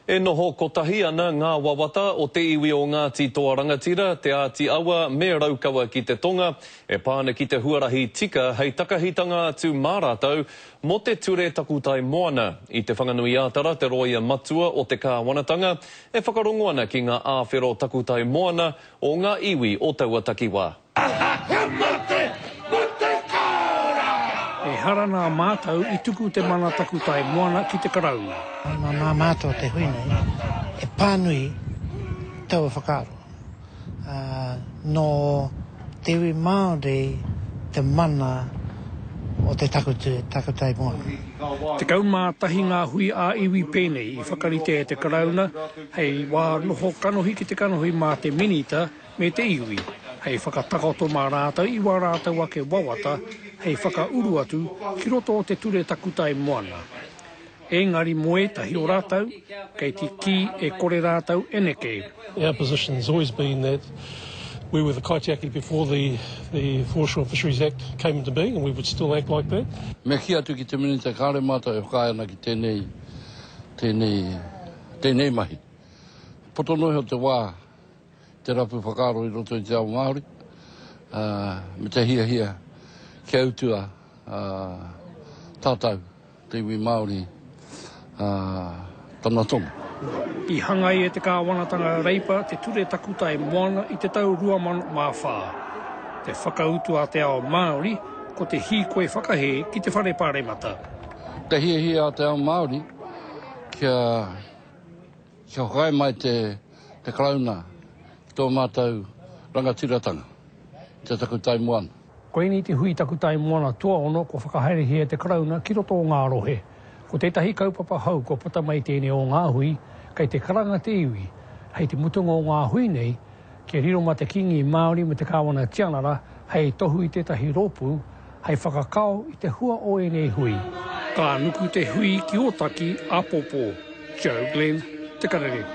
E noho kotahi ana ngā wawata o te iwi o Ngāti Toa Rangatira, te Āti Awa me Raukawa ki te tonga, e pāna ki te huarahi tika hei takahitanga atu mā rātou mo te ture takutai moana. I te whanganui ātara, te roia matua o te kāwanatanga, e whakarongo ana ki ngā āwhero takutai moana o ngā iwi o taua takiwā. E harana mātou I tuku te mana takutai moana ki te karaunga. Nā mātou te hui nei, e pānui taua whakaaro. No te iwi Māori te mana o te takutai moana. Te kaumātahi ngā hui a iwi pēnei I whakarite e te karauna, hei wā noho kanohi ki te kanohi mā te minita me te iwi. Hei whakatakato mā rātou I wā rātou ake wawata, hei whakauru atu ki roto o te ture takutai moana. Engari moe tahi o rātou, kei te ki e kore rātou eneke. Our position has always been that we were the kaitiaki before the Foreshore Fisheries Act came into being, and we would still act like that. Me ki atu ki te minita kāre mātou e whakaena ki tēnei mahi. Potonohi o te wā, te rapu whakaaro I roto I te ao Māori, me te hia ki autua tātou, te iwi Māori, tana tonga. I hangai e te kāwanatanga reipa, te ture takutai moana I te tau 2004. Te whakautu a te ao Māori, ko te hi koe whakahe ki te whare pāremata. Te hia a te ao Māori, kia hokai mai te karauna, tō mātou rangatiratanga, te takutai moana. Koe ni te hui takutai moana tua ono ko whakahaere te karauna ki roto o ngā rohe. Ko tētahi kaupapa hau ko pata mai tēnei o ngā hui, kei te karanga te iwi. Hei te mutunga o ngā hui nei, ke riro ma te kingi Māori me te kāwana tianara, hei tohu I tētahi rōpu, hei whakakao I te hua o enei hui. Ka nuku te hui ki Otaki, Apopo, Joe Glenn, Te Karere.